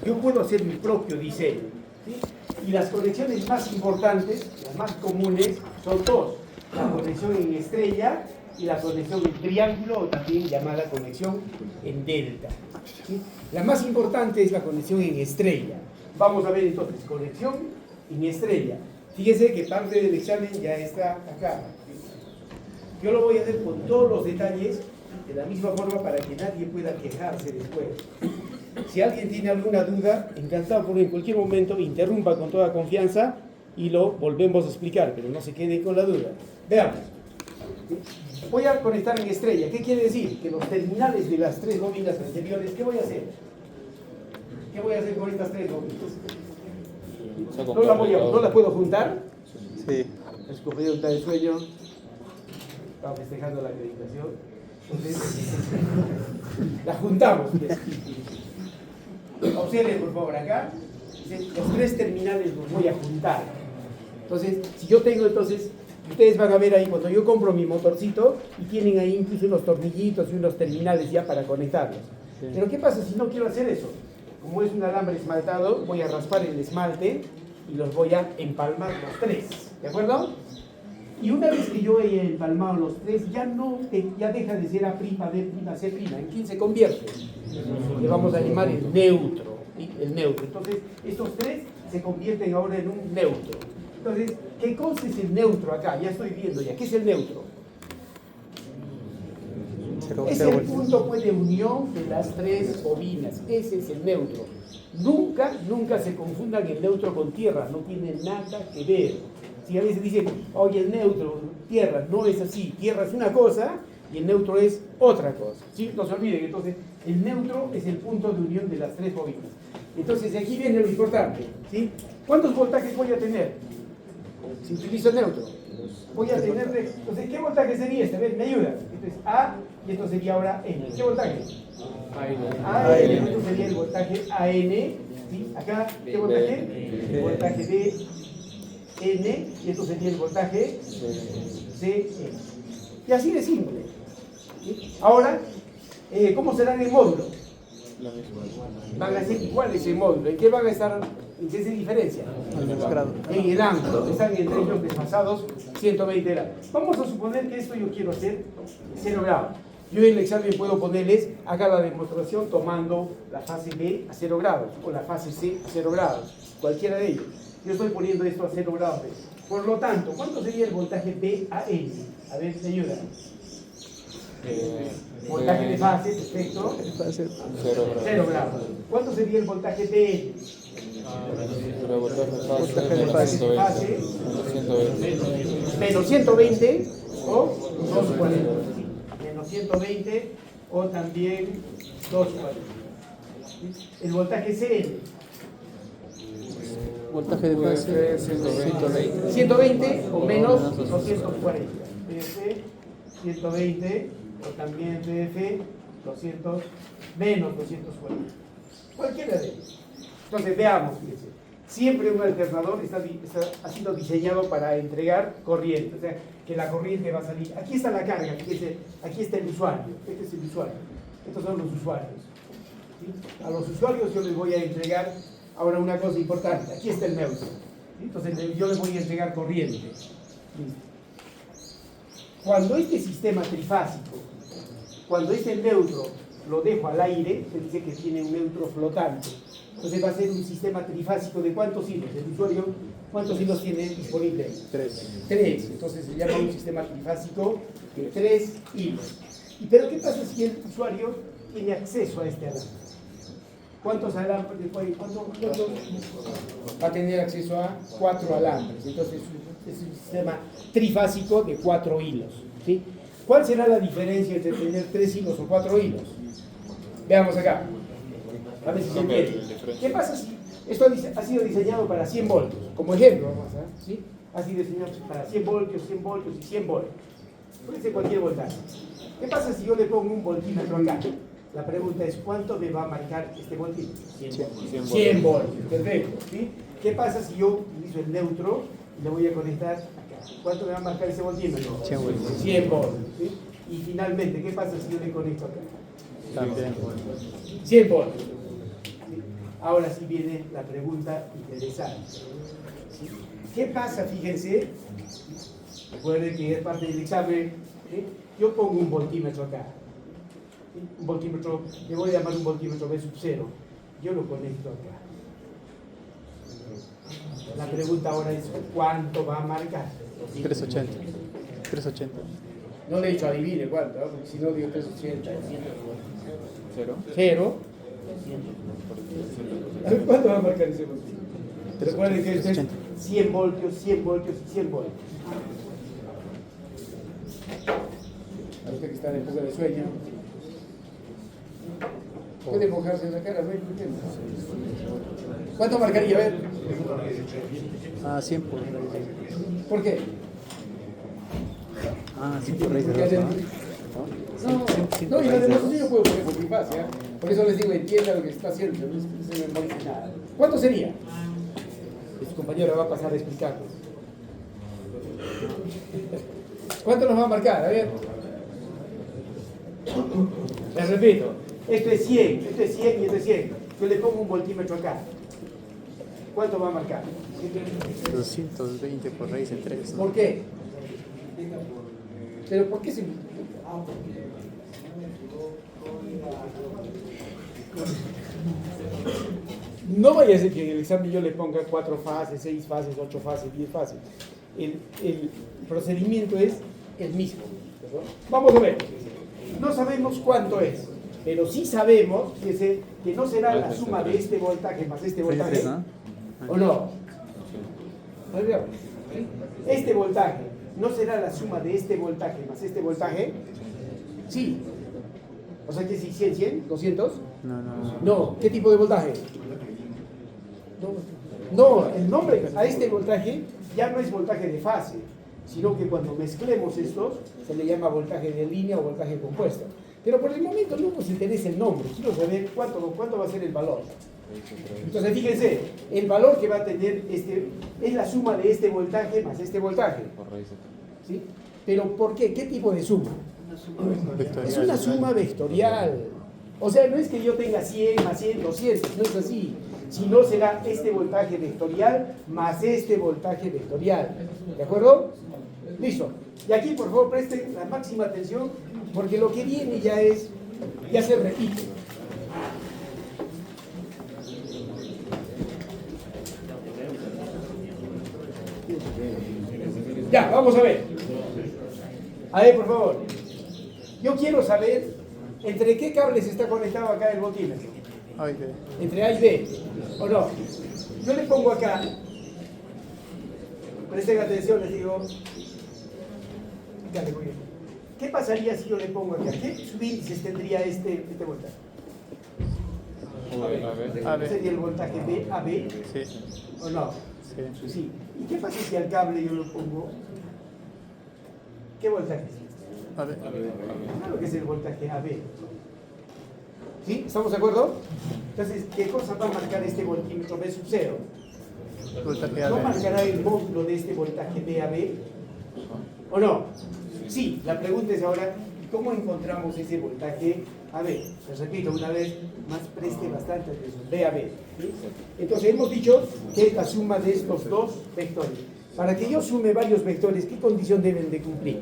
Yo puedo hacer mi propio diseño, ¿sí? Y las conexiones más importantes, las más comunes, son dos: la conexión en estrella y la conexión en triángulo, o también llamada conexión en delta, ¿sí? La más importante es la conexión en estrella. Vamos a ver entonces conexión en estrella. Fíjese que parte del examen ya está acá. Yo lo voy a hacer con todos los detalles, de la misma forma, para que nadie pueda quejarse después. Si alguien tiene alguna duda, encantado por en cualquier momento interrumpa con toda confianza y lo volvemos a explicar, pero no se quede con la duda. Veamos. Voy a conectar en estrella. ¿Qué quiere decir? Que los terminales de las tres bobinas anteriores, ¿qué voy a hacer? ¿Qué voy a hacer con estas tres bobinas? ¿No la puedo juntar? Sí. Es compañero de sueño. Estamos festejando la acreditación. Entonces, la juntamos. Observen por favor acá. Los tres terminales los voy a juntar. Entonces, si yo tengo, entonces, ustedes van a ver ahí cuando yo compro mi motorcito y tienen ahí incluso unos tornillitos y unos terminales ya para conectarlos. Sí. Pero ¿qué pasa si no quiero hacer eso? Como es un alambre esmaltado, voy a raspar el esmalte y los voy a empalmar los tres. ¿De acuerdo? Y una vez que yo haya empalmado los tres, ya deja de ser A', B', C'. ¿En quién se convierte? Le vamos a llamar el neutro. ¿Sí? El neutro. Entonces, estos tres se convierten ahora en un neutro. Entonces, ¿qué cosa es el neutro acá? Ya estoy viendo ya. ¿Qué es el neutro? Es el punto pues, de unión de las tres bobinas. Ese es el neutro. Nunca se confundan el neutro con tierra. No tiene nada que ver. Si a veces dicen, oye, el neutro, tierra, no es así. Tierra es una cosa y el neutro es otra cosa. ¿Sí? No se olviden, entonces, el neutro es el punto de unión de las tres bobinas. Entonces, aquí viene lo importante. ¿Sí? ¿Cuántos voltajes voy a tener si utilizo el neutro? Voy a tener, entonces, ¿qué voltaje sería este? A ver, me ayuda. Esto es A y esto sería ahora N. ¿Qué voltaje? AN. Esto sería el voltaje AN. ¿Sí? Acá, ¿qué voltaje? El voltaje B. N, y esto sería el voltaje CN. Y así de simple. ¿Sí? Ahora, ¿cómo serán el módulo? Van a ser iguales el módulo. ¿En qué van a estar? ¿En qué se diferencia? En el ángulo. Están entre ellos desfasados 120 grados. Vamos a suponer que esto yo quiero hacer 0 grados. Yo en el examen puedo ponerles, haga la demostración tomando la fase B a 0 grados o la fase C a 0 grados, cualquiera de ellos. Yo estoy poniendo esto a 0 grados. Por lo tanto, ¿cuánto sería el voltaje B a N? A ver, ¿se ayuda? Voltaje de fase, perfecto. 0 grados. ¿Cuánto sería el voltaje BN? Voltaje de fase. Menos 120 o 240. Menos 120 o también 240. El voltaje CN. Voltaje de fase 120 o menos 240. PF 120 o también PF 200 menos 240. Cualquiera de ellos. Entonces veamos, fíjense. Siempre un alternador ha sido diseñado para entregar corriente, o sea, que la corriente va a salir. Aquí está la carga, fíjense, aquí está el usuario, este es el usuario, estos son los usuarios. ¿Sí? A los usuarios yo les voy a entregar ahora una cosa importante, aquí está el neutro. ¿Sí? Entonces yo les voy a entregar corriente. ¿Sí? Cuando este sistema trifásico, cuando este neutro lo dejo al aire, se dice que tiene un neutro flotante. Entonces va a ser un sistema trifásico de ¿cuántos hilos? El usuario, ¿cuántos hilos tiene disponible? 3. Entonces se llama un sistema trifásico de 3 hilos. ¿Pero qué pasa si el usuario tiene acceso a este alambre? ¿Cuántos alambres? ¿Cuántos? Va a tener acceso a 4 alambres. Entonces es un sistema trifásico de 4 hilos. ¿Sí? ¿Cuál será la diferencia entre tener 3 hilos o 4 hilos? Veamos acá. A ver si se entiende. ¿Qué pasa si esto ha sido diseñado para 100 voltios? Como ejemplo, vamos a ver. ¿Sí? Ha sido diseñado para 100 voltios, 100 voltios y 100 voltios. Puede ser cualquier voltaje. ¿Qué pasa si yo le pongo un voltímetro acá? La pregunta es, ¿cuánto me va a marcar este voltímetro? 100 voltios. Perfecto. ¿Sí? ¿Qué pasa si yo utilizo el neutro y le voy a conectar acá? ¿Cuánto me va a marcar ese voltímetro? 100 voltios. ¿Sí? Y finalmente, ¿qué pasa si yo le conecto acá? También. 100 voltios. Ahora sí viene la pregunta interesante. ¿Sí? ¿Qué pasa? Fíjense, recuerden que es parte del examen. ¿Sí? Yo pongo un voltímetro acá. ¿Sí? Un voltímetro, le voy a llamar un voltímetro B sub 0. Yo lo conecto acá. La pregunta ahora es, ¿cuánto va a marcar? 380. 380. No le he dicho adivine cuánto, ¿no? Porque si no digo 380. ¿Cero? Cero. A ver, ¿cuánto va a marcar ese voltio? Recuerden que esto es 100 voltios, 100 voltios y 100 voltios. A usted que está en época de sueño, puede mojarse en la cara, no hay problema. ¿Cuánto marcaría? A ver. 100 por. ¿Por qué? 100 por raíz de 2, No, y la demostración yo puedo poner por mi base, ¿eh? Por eso les digo, entienda lo que está haciendo, no se me moleste nada. ¿Cuánto sería? Su compañero va a pasar a explicarnos. ¿Cuánto nos va a marcar? A ver. Les repito, esto es 100, esto es 100 y esto es 100. Yo le pongo un voltímetro acá. ¿Cuánto va a marcar? 220 por raíz de 3. ¿Por qué? ¿Pero por qué se...? No vaya a ser que en el examen yo le ponga 4 fases, 6 fases, 8 fases, 10 fases. El procedimiento es el mismo. ¿Verdad? Vamos a ver. No sabemos cuánto es, pero sí sabemos que no será la suma de este voltaje más este voltaje. ¿O no? Este voltaje no será la suma de este voltaje más este voltaje. Sí. O sea que si 100, 100, 200. No. ¿Qué tipo de voltaje? No, el nombre a este voltaje ya no es voltaje de fase, sino que cuando mezclemos estos se le llama voltaje de línea o voltaje compuesto. Pero por el momento no nos interesa el nombre, quiero saber cuánto va a ser el valor. Entonces fíjense, el valor que va a tener es la suma de este voltaje más este voltaje. ¿Sí? Pero ¿por qué? ¿Qué tipo de suma? Es una suma vectorial. O sea, no es que yo tenga 100 más 100, 200, no es así. Sino será este voltaje vectorial más este voltaje vectorial. ¿De acuerdo? Listo. Y aquí, por favor, presten la máxima atención, porque lo que viene ya se repite. Ya, vamos a ver. A ver, por favor. Yo quiero saber entre qué cables está conectado acá el voltímetro. Entre A y B, ¿o no? Yo le pongo acá, presten atención, les digo, dale, muy bien. ¿Qué pasaría si yo le pongo acá? ¿Qué subíndices tendría este voltaje? ¿Sería el voltaje B a B? Sí. ¿O no? Sí. ¿Y qué pasa si al cable yo lo pongo? ¿Qué voltaje es? Claro que es el voltaje AB. ¿Sí? ¿Estamos de acuerdo? Entonces, ¿qué cosa va a marcar este voltímetro B sub 0? ¿No marcará el módulo de este voltaje B a B? ¿O no? Sí, la pregunta es ahora, ¿cómo encontramos ese voltaje AB? Les repito una vez más, preste bastante atención, B a B. ¿Sí? Entonces, hemos dicho que es la suma de estos dos vectores. Para que yo sume varios vectores, ¿qué condición deben de cumplir?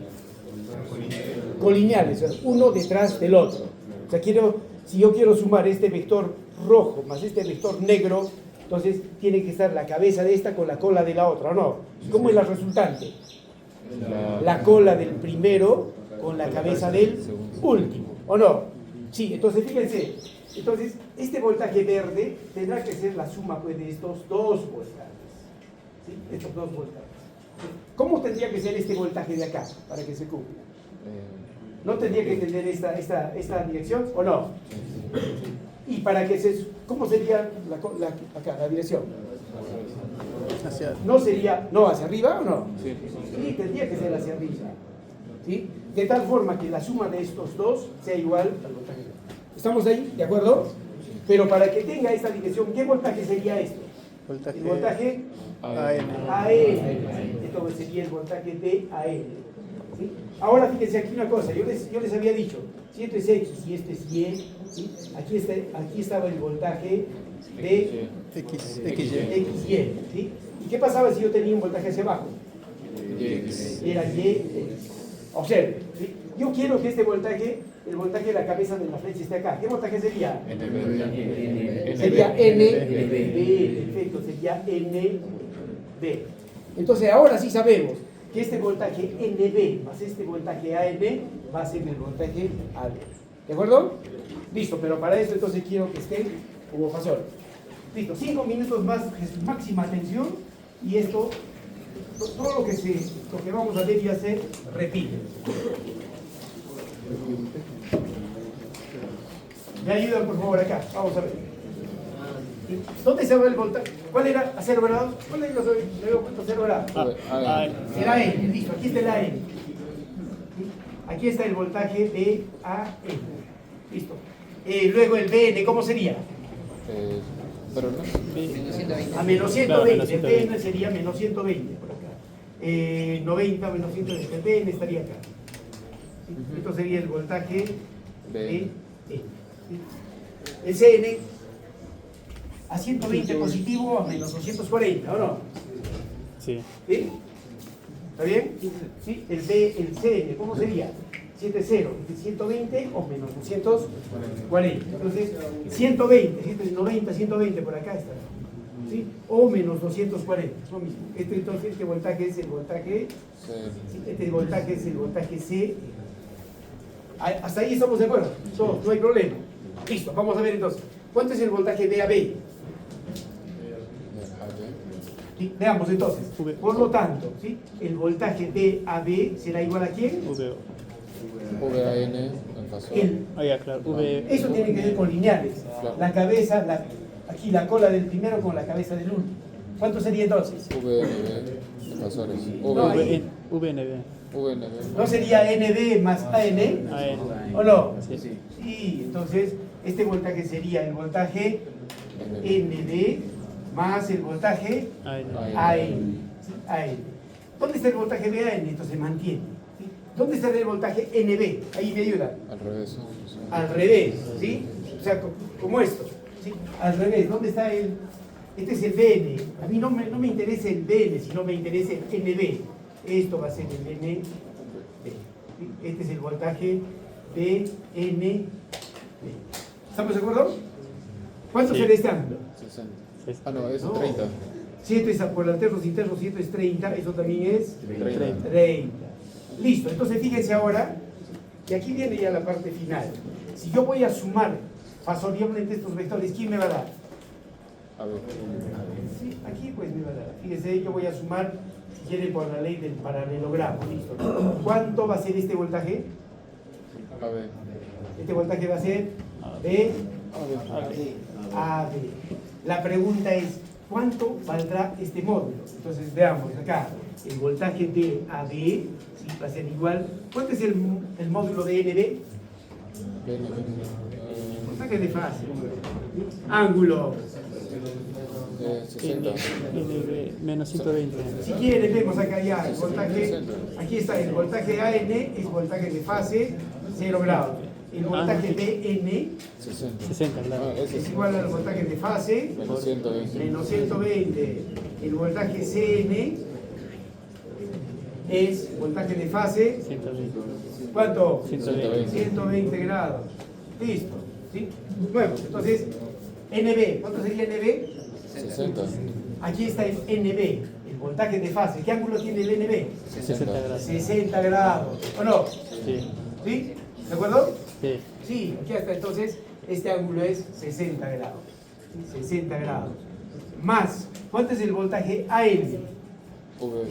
Colineales, o sea, uno detrás del otro. O sea, si yo quiero sumar este vector rojo más este vector negro, entonces tiene que estar la cabeza de esta con la cola de la otra, ¿o no? ¿Cómo es la resultante? La cola del primero con la cabeza del último, ¿o no? Sí, entonces fíjense, entonces este voltaje verde tendrá que ser la suma pues, de estos dos voltajes, ¿sí? Estos dos voltajes. ¿Cómo tendría que ser este voltaje de acá para que se cumpla? ¿No tendría que tener esta dirección o no? ¿Y para que cómo sería acá, la dirección? ¿No sería, hacia arriba o no? Sí, tendría que ser hacia arriba. ¿Sí? De tal forma que la suma de estos dos sea igual al voltaje. ¿Estamos ahí? ¿De acuerdo? Pero para que tenga esta dirección, ¿qué voltaje sería esto? El voltaje AN. Esto sería el voltaje de AN. ¿Sí? Ahora fíjense aquí una cosa, yo les había dicho, si esto es X y este es Y, ¿sí? aquí estaba el voltaje de X, XY, ¿sí? ¿Y qué pasaba si yo tenía un voltaje hacia abajo? Era Y. Observe, ¿sí? Yo quiero que este voltaje, el voltaje de la cabeza de la flecha esté acá. ¿Qué voltaje sería? Sería NB, perfecto, sería NB. Entonces ahora sí sabemos que este voltaje NB más este voltaje AN va a ser el voltaje AB. ¿De acuerdo? Listo, pero para eso entonces quiero que estén como fasores. Listo, 5 minutos más, máxima atención, y esto, todo lo que vamos a ver y hacer, repite. Me ayudan por favor acá, vamos a ver. ¿Dónde se va el voltaje? ¿Cuál era? ¿A 0 grados? ¿Cuál era? Le había puesto 0 grados. Era N, listo, aquí está la N. Aquí está el voltaje de AN. Listo. Luego el BN, ¿cómo sería? Pero no. A menos 120, el BN sería menos 120 por acá. 90 menos 120, el BN estaría acá. Esto sería el voltaje de el CN a 120 positivo a menos 240, ¿o no? Sí. ¿Sí? ¿Está bien? ¿Sí? El CN, ¿cómo sería? 70, 120 o menos 240. Entonces, 120, 90, 120 por acá está. ¿Sí? O menos 240, lo mismo. Entonces, este voltaje es el voltaje C. Este voltaje es el voltaje C. Hasta ahí estamos de acuerdo. No hay problema. Listo, vamos a ver entonces. ¿Cuánto es el voltaje de AB? ¿Sí? Veamos entonces. Por lo tanto, ¿sí? El voltaje de AB será igual a ¿quién? VAN en fasor. Claro. Eso tiene que ver con lineales. Claro. La cabeza, aquí la cola del primero con la cabeza del último. ¿Cuánto sería entonces? VNB en fasores. No, ahí. VNB. ¿No sería NB más AN? ¿O no? Sí. Sí, entonces este voltaje sería el voltaje NB más el voltaje AN. ¿Dónde está el voltaje de AN? Entonces se mantiene. ¿Sí? ¿Dónde está el voltaje NB? Ahí me ayuda. Al revés. Al revés, ¿sí? O sea, como esto, ¿sí? Al revés, ¿dónde está el...? Este es el BN. A mí no me interesa el BN, sino me interesa el NB. Esto va a ser el NB. ¿Sí? Este es el voltaje BNB. ¿Estamos de acuerdo? ¿Cuánto será este ángulo? 60. Ah, no, es No. 30. 7 es por alternos internos, 7 es 30, eso también es 30. 30. Listo, entonces fíjense ahora, y aquí viene ya la parte final. Si yo voy a sumar fasorialmente estos vectores, ¿quién me va a dar? A ver. Sí, aquí pues me va a dar. Fíjense, yo voy a sumar, si quieren, por la ley del paralelogramo. Listo. ¿Cuánto va a ser este voltaje? A ver. Este voltaje va a ser B, AB. La pregunta es, ¿cuánto valdrá este módulo? Entonces veamos acá, el voltaje de AB, ¿sí? Va a ser igual. ¿Cuánto es el módulo de NB? Voltaje de fase. Ángulo. 60. Menos 120. Si quieren, vemos acá ya el voltaje. Aquí está, el voltaje AN es voltaje de fase 0 grados. El voltaje BN 60, claro. es igual al voltaje de fase Menos 120. menos 120. El voltaje CN es voltaje de fase, 120. ¿cuánto? 120. 120 grados. Listo. ¿Sí? Nuevo. Entonces, NB, ¿cuánto sería NB? 60. Aquí está el NB, el voltaje de fase. ¿Qué ángulo tiene el NB? 60 grados. 60 grados. ¿O no? Sí. ¿Sí? ¿De acuerdo? Sí. Sí, aquí está. Entonces, este ángulo es 60 grados. ¿Sí? 60 grados. Más, ¿cuánto es el voltaje AN?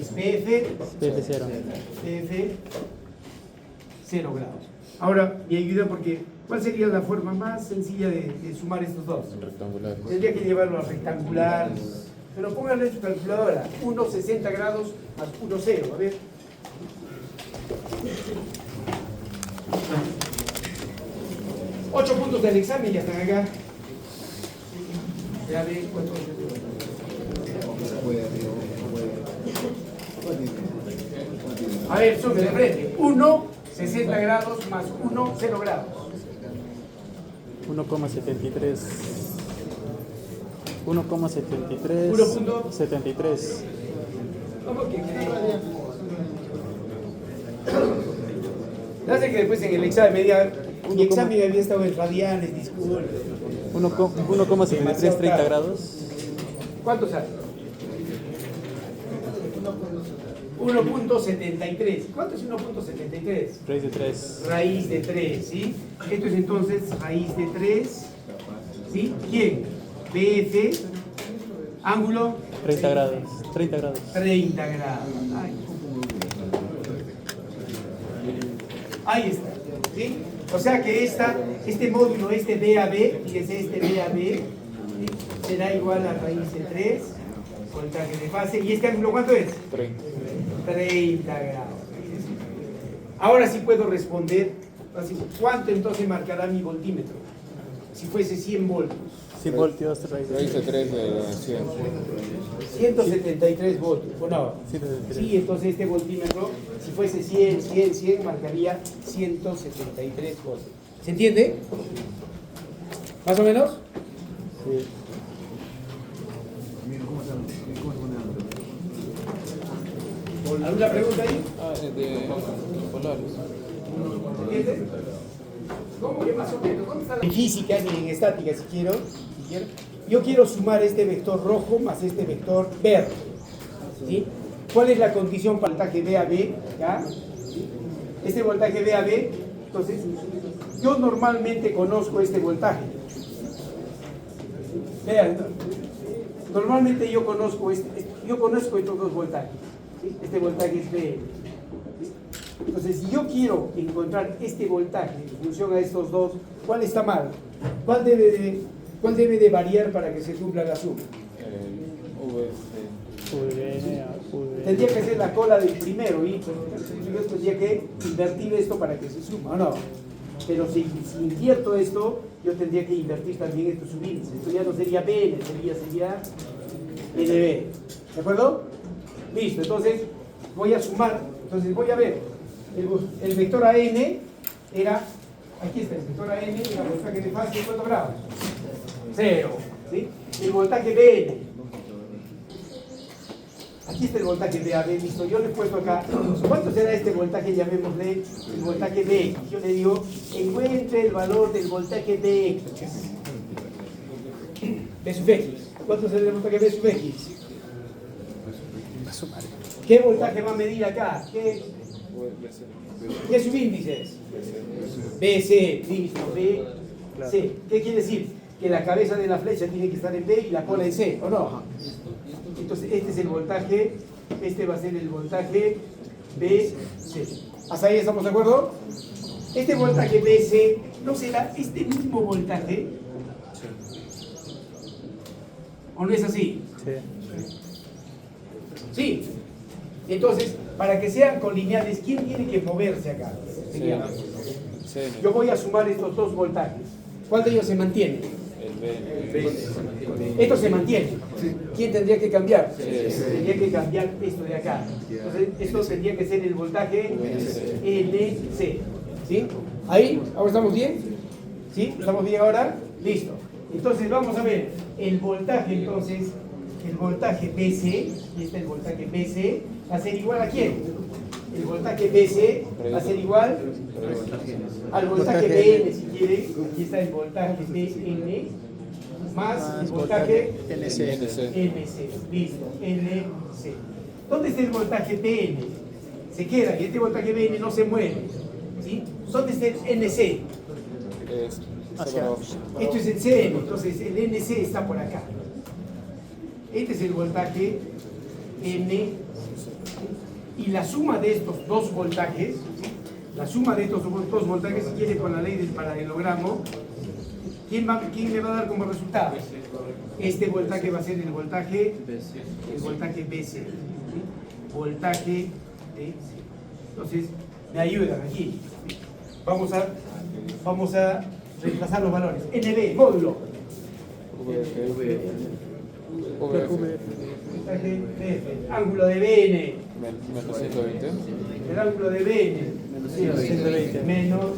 Es PF, PF0. PF 0 grados. Ahora, me ayuda porque, ¿cuál sería la forma más sencilla de sumar estos dos? Rectangular. Tendría que llevarlo a rectangular. Pero pónganle en su calculadora. 1, 60 grados más 1, 0. A ver. Ocho puntos del examen ya están acá. Ya ve cuánto. A ver, sube de frente. 1, 60 grados más 1, 0 grados. 1,73. 1,73. 73. ¿Cómo que cree? Hace que después en el examen mi examen había estado en radianes, disculpe. 1,73, 30 grados. ¿Cuánto sale? 1.73. ¿Cuánto es 1.73? Raíz de 3. Raíz de 3, ¿sí? Esto es entonces raíz de 3, ¿sí? ¿Quién? BF, ángulo 30 grados. 30 grados. 30 grados. Ahí está, ¿sí? O sea que este módulo, este BAB, fíjese, este BAB, ¿sí? Será igual a raíz de 3, voltaje de fase. ¿Y este ángulo cuánto es? 30. 30 grados. Ahora sí puedo responder, así, ¿cuánto entonces marcará mi voltímetro? Si fuese 100 voltios. 100 voltios, raíz de Raíz de 3 de 100. 173 voltios, ¿o no? 173. Sí, entonces este voltímetro, si fuese 100, 100, 100, marcaría 173 voltios. ¿Se entiende? ¿Más o menos? Sí. ¿Alguna pregunta ahí? Ah, es de polares. ¿Entiendes? ¿Cómo que más o menos? ¿Dónde está la... En física ni en estática, si quiero. Yo quiero sumar este vector rojo más este vector verde. ¿Sí? ¿Cuál es la condición para el voltaje VAB? ¿Ya? Este voltaje VAB, entonces, yo normalmente conozco este voltaje. Vean, normalmente yo conozco estos dos voltajes. ¿Sí? Este voltaje es V. ¿Sí? Entonces, si yo quiero encontrar este voltaje en función a estos dos, ¿cuál está mal? ¿Cuál debe de variar para que se cumpla la suma? Tendría que ser la cola del primero y yo tendría que invertir esto para que se suma, ¿o no? Pero si invierto esto, yo tendría que invertir también estos subíndices. Esto ya no sería BN, sería NB. ¿De acuerdo? Listo, entonces voy a sumar. Entonces voy a ver, el vector AN era, aquí está, el vector AN era voltaje de fase, ¿cuántos grados? 0. ¿Sí? El voltaje BN. Aquí está el voltaje BAB, listo. Yo le he puesto acá, ¿cuánto será este voltaje? Llamémosle el voltaje B. Yo le digo, encuentre el valor del voltaje BX. B sub X. ¿Cuánto será el voltaje B sub X? ¿Qué voltaje va a medir acá? ¿Qué subíndices? BC, listo, BC. ¿Qué quiere decir? Que la cabeza de la flecha tiene que estar en B y la cola en C, ¿o no? Entonces este es el voltaje, este va a ser el voltaje BC. ¿Hasta ahí estamos de acuerdo? Este voltaje BC no será este mismo voltaje. ¿O no es así? Sí. Sí. Entonces, para que sean colineales, ¿quién tiene que moverse acá? Sería. Yo voy a sumar estos dos voltajes. ¿Cuál de ellos se mantiene? El B. Esto se mantiene. ¿Quién tendría que cambiar? Tendría que cambiar esto de acá. Entonces, esto tendría que ser el voltaje NC. ¿Sí? ¿Ahí? ¿Ahora estamos bien? ¿Sí? ¿Estamos bien ahora? Listo. Entonces, vamos a ver. El voltaje, entonces, el voltaje BC, y este es el voltaje BC, va a ser igual a quién? El voltaje BC va a ser igual al voltaje BN, si quieren. Aquí está el voltaje BN más el voltaje NC. NC. Listo, NC. ¿Dónde está el voltaje BN? Se queda y este voltaje BN no se mueve. ¿Sí? ¿Dónde está el NC? Esto es el CN, entonces el NC está por acá. Este es el voltaje N. Y la suma de estos dos voltajes, ¿sí? La suma de estos dos voltajes, si quiere con la ley del paralelogramo, ¿quién me va a dar como resultado? Este voltaje va a ser el voltaje BC. ¿Sí? Voltaje BC. Entonces, me ayudan aquí. Vamos a reemplazar los valores. NB, módulo. Voltaje BF. Ángulo de BN. Menos 120. El ángulo de BN. 120. Menos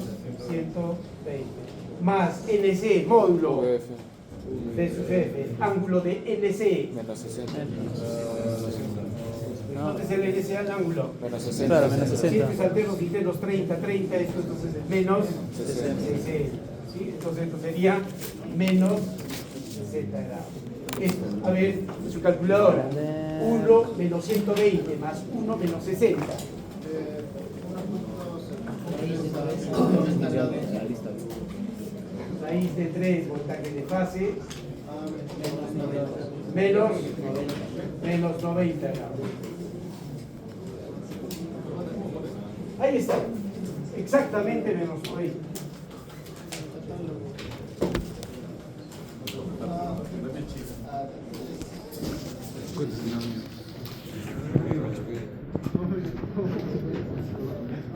120. Más NC, módulo. VF. B sub F, ángulo de LC. Menos 60. ¿Cuánto es el LC al ángulo? Menos 60. Claro, menos 60. Siempre alternos internos 30, 30, esto entonces es menos 60. 60. ¿Sí? Entonces esto sería menos 60 grados. Esto, a ver, su calculadora. 1 menos 120 más 1 menos 60. Raíz de 3, voltaje de fase, menos 90 grados. Ahí está, exactamente menos 90.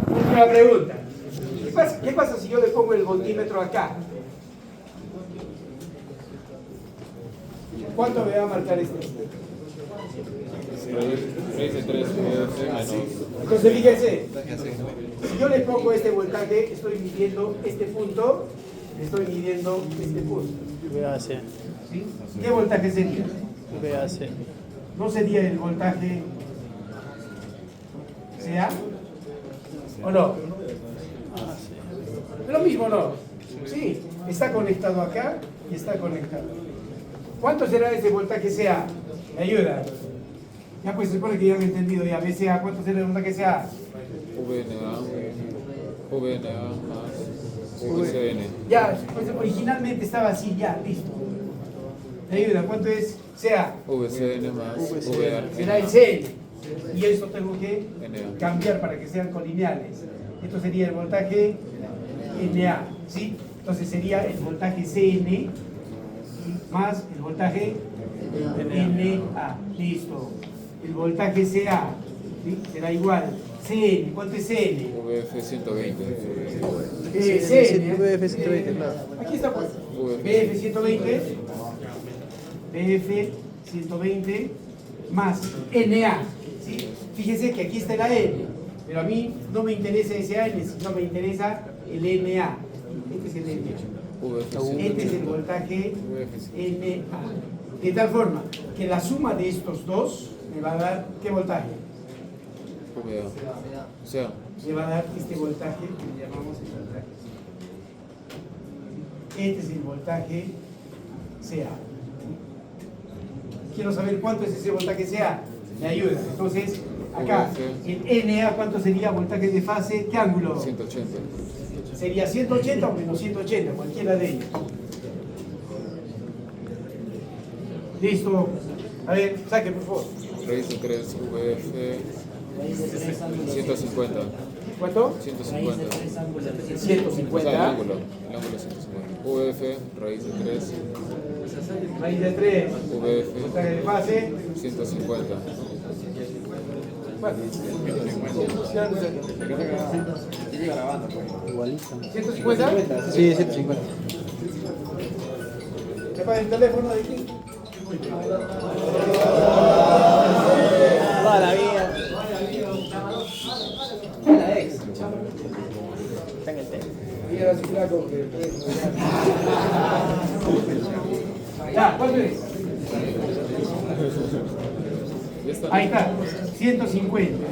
Última pregunta. ¿Qué pasa si yo le pongo el voltímetro acá? ¿Cuánto me va a marcar este? Raíz de 3 menos. Entonces fíjense, si yo le pongo este voltaje, estoy midiendo este punto, estoy midiendo este punto. VAC. ¿Sí? ¿Qué voltaje sería? VAC. ¿No sería el voltaje CA? ¿O no? Lo mismo, ¿no? Sí, está conectado acá y está conectado. ¿Cuánto será ese voltaje CA? ¿Me ayuda? Ya pues se supone que ya lo he entendido. Ya BCA, ¿cuánto será el voltaje CA? VNA más VCN. Ya, pues originalmente estaba así, ya, listo. ¿Me ayuda? ¿Cuánto es CA? VCN más Será el VAN. CN. Y esto tengo que NA. cambiar para que sean colineales. Esto sería el voltaje NA, ¿sí? Entonces sería el voltaje CN más el voltaje NA. Listo. El voltaje CA, ¿sí? Será igual. CN, ¿cuánto es CN? VF 120. CN. VF 120, claro. Aquí está pues. BF 120. BF 120 más NA. ¿Sí? Fíjese que aquí está la N, pero a mí no me interesa ese N, sino me interesa el NA. Este es el NA. Este es el voltaje NA. De tal forma que la suma de estos dos me va a dar, ¿qué voltaje? VA. O sea, Me va a dar este voltaje que le llamamos el voltaje. Este es el voltaje CA. Quiero saber cuánto es ese voltaje CA. Me ayuda. Entonces, acá, el NA, ¿cuánto sería voltaje de fase? ¿Qué ángulo? 180. Sería 180 o menos 180, cualquiera de ellos. Listo. A ver, saque, por favor. Raíz de 3 VF 150. ¿Cuánto? 150. O sea, el 150. ángulo. El ángulo es 150. VF, raíz de 3. Raíz de 3. VF Voltaje de fase. 150. Bueno, Igualito. 150. Sí, 150. ¿Me pasa el teléfono de aquí? Va la vida. La ex. Está en el tema. Y era su flaco que... Ya, ¿cuánto es? Ahí está, 150.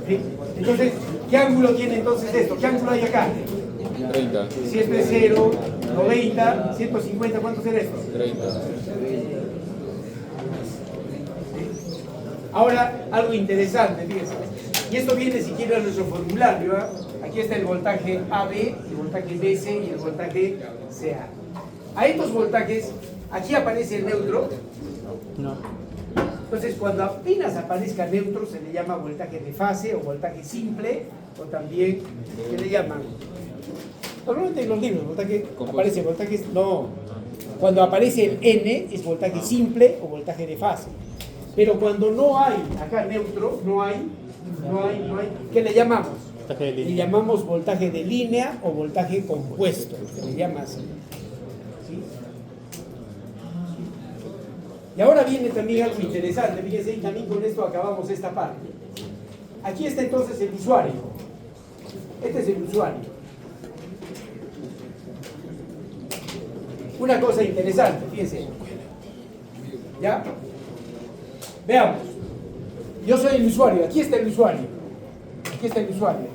¿Sí? Entonces, ¿qué ángulo tiene entonces esto? ¿Qué ángulo hay acá? 30. Si esto es 0, 90, 150, ¿cuánto será esto? 30. Ahora, algo interesante, fíjense. Y esto viene si quiere a nuestro formulario. ¿Eh? Aquí está el voltaje AB, el voltaje BC y el voltaje CA. A estos voltajes, aquí aparece el neutro. No. Entonces, cuando apenas aparezca neutro, se le llama voltaje de fase o voltaje simple, o también, ¿qué le llaman? Normalmente en los libros, voltaje, aparece voltaje, no. Cuando aparece el N, es voltaje simple o voltaje de fase. Pero cuando no hay, acá neutro, no hay, ¿qué le llamamos? Voltaje de línea. Le llamamos voltaje de línea o voltaje compuesto, se le llama así. ¿Sí? Y ahora viene también algo interesante, fíjense, y también con esto acabamos esta parte. Aquí está entonces el usuario. Este es el usuario. una cosa interesante, fíjense. ¿Ya? Veamos. Yo soy el usuario, aquí está el usuario. Aquí está el usuario.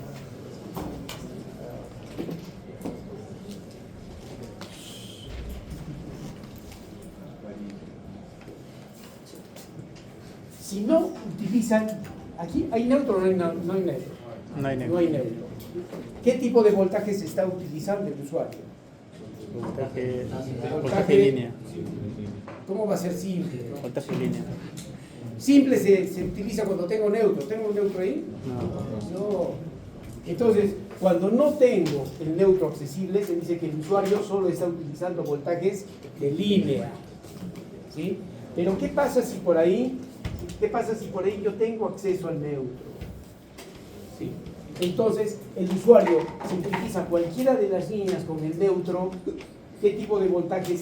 Si no utilizan, aquí hay neutro o no hay neutro. No hay neutro. No hay neutro. ¿Qué tipo de voltaje se está utilizando el usuario? Voltaje de línea. ¿Cómo va a ser simple? Voltaje de línea. Simple se utiliza cuando tengo neutro. ¿Tengo un neutro ahí? No. No. Entonces, cuando no tengo el neutro accesible, se dice que el usuario solo está utilizando voltajes de línea. ¿Sí? Pero ¿qué pasa si por ahí yo tengo acceso al neutro? ¿Sí? Entonces, el usuario se utiliza cualquiera de las líneas con el neutro. ¿Qué tipo de voltaje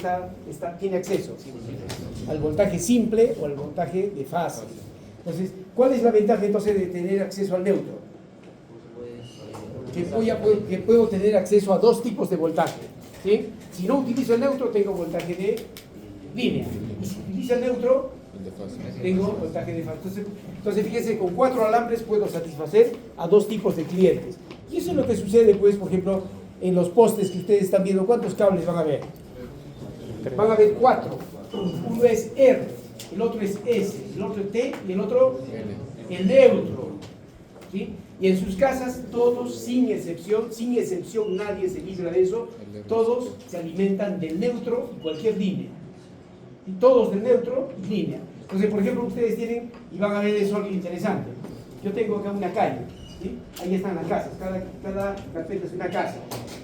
tiene acceso? ¿Al voltaje simple o al voltaje de fase? Entonces, ¿cuál es la ventaja entonces de tener acceso al neutro? Que puedo tener acceso a dos tipos de voltaje. ¿Sí? Si no utilizo el neutro, tengo voltaje de línea. Y si utilizo el neutro, tengo voltaje de fase. Entonces, fíjense, con 4 alambres puedo satisfacer a dos tipos de clientes. Y eso es lo que sucede, pues, por ejemplo, en los postes que ustedes están viendo. ¿Cuántos cables van a ver? Van a ver 4. Uno es R, el otro es S, el otro es T y el otro el neutro. ¿Sí? Y en sus casas todos, sin excepción, nadie se libra de eso, todos se alimentan del neutro y cualquier línea. Y todos del neutro y línea. Entonces, por ejemplo, ustedes tienen, y van a ver eso algo interesante. Yo tengo acá una calle, ¿sí? Ahí están las casas, cada carpeta es una casa.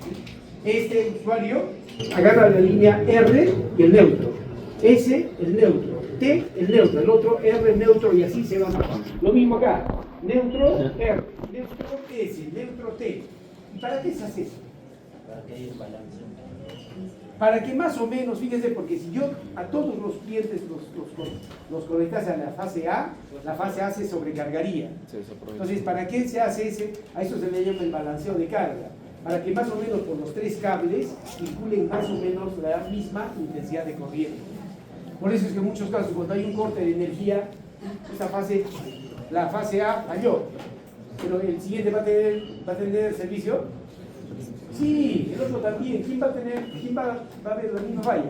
¿Sí? Este usuario agarra la línea R y el neutro, S el neutro, T el neutro, el otro R el neutro y así se va. Lo mismo acá, neutro R, neutro S, neutro T. ¿Y para qué se hace eso? Para que haya un balance. Para que más o menos, fíjense, porque si yo a todos los clientes los conectase a la fase A se sobrecargaría. Entonces, ¿para qué se hace ese? A eso se le llama el balanceo de carga. Para que más o menos por los 3 cables circulen más o menos la misma intensidad de corriente. Por eso es que en muchos casos, cuando hay un corte de energía, la fase A falló, pero el siguiente va a tener servicio. Sí, el otro también. ¿Quién va a ver la misma falla?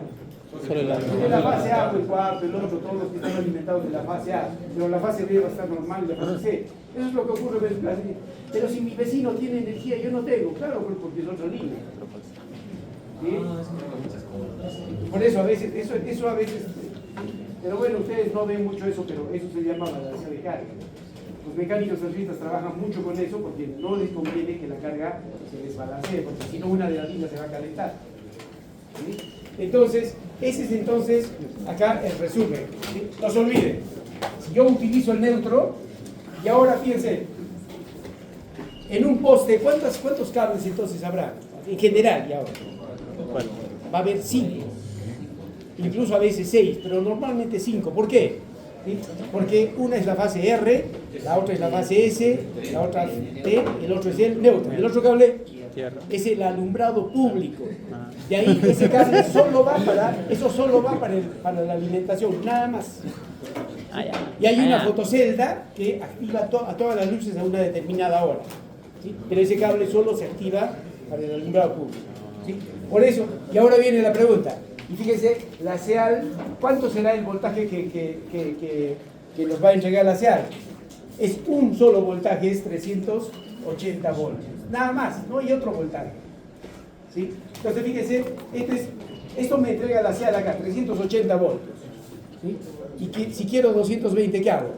De la fase A, el cuarto, el otro, todos los que están alimentados de la fase A, pero la fase B va a estar normal y la fase C. Eso es lo que ocurre. Pero si mi vecino tiene energía, yo no tengo, claro, porque es otra línea. ¿Sí? Por eso a veces, eso a veces, pero bueno, ustedes no ven mucho eso, pero eso se llama balanceo de carga. Los mecánicos electricistas trabajan mucho con eso porque no les conviene que la carga se desbalancee, porque si no una de las líneas se va a calentar. ¿Sí? Entonces, ese es acá el resumen. ¿Sí? No se olviden, si yo utilizo el neutro, y ahora fíjense, en un poste, ¿cuántos cables entonces habrá? En general, y ahora. Va a haber 5, incluso a veces 6, pero normalmente 5. ¿Por qué? ¿Sí? Porque una es la fase R, la otra es la fase S, la otra es T, el otro es el neutro. El otro cable es el alumbrado público. De ahí ese cable solo va para la alimentación, nada más. Y hay una fotocelda que activa a todas las luces a una determinada hora. ¿Sí? Pero ese cable solo se activa para el alumbrado público. ¿Sí? Por eso, y ahora viene la pregunta. Y fíjense, la SEAL, ¿cuánto será el voltaje que nos va a entregar la SEAL? Es un solo voltaje, es 380 voltios. Nada más, no hay otro voltaje. ¿Sí? Entonces fíjense, esto me entrega la SEAL acá, 380 voltios. ¿Sí? Y si quiero 220, ¿qué hago?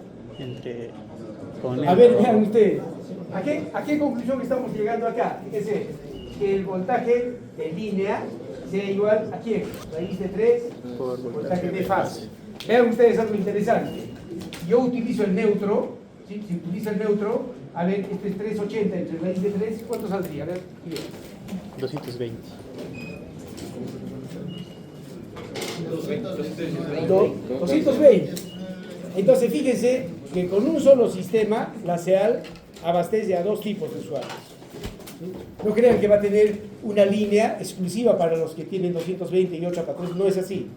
A ver, vean ustedes. ¿A qué conclusión estamos llegando acá? Fíjense, que el voltaje de línea sea igual a quién? Raíz de 3 por voltaje de fase. Vean ustedes algo interesante. Si yo utilizo el neutro, ¿sí? Si utilizo el neutro, a ver, este es 380 entre raíz de 3, ¿cuánto saldría? A ver, 220. 220. Entonces fíjense que con un solo sistema la SEAL abastece a dos tipos de usuarios. ¿Sí? No crean que va a tener una línea exclusiva para los que tienen 220 y otra para todos, no es así.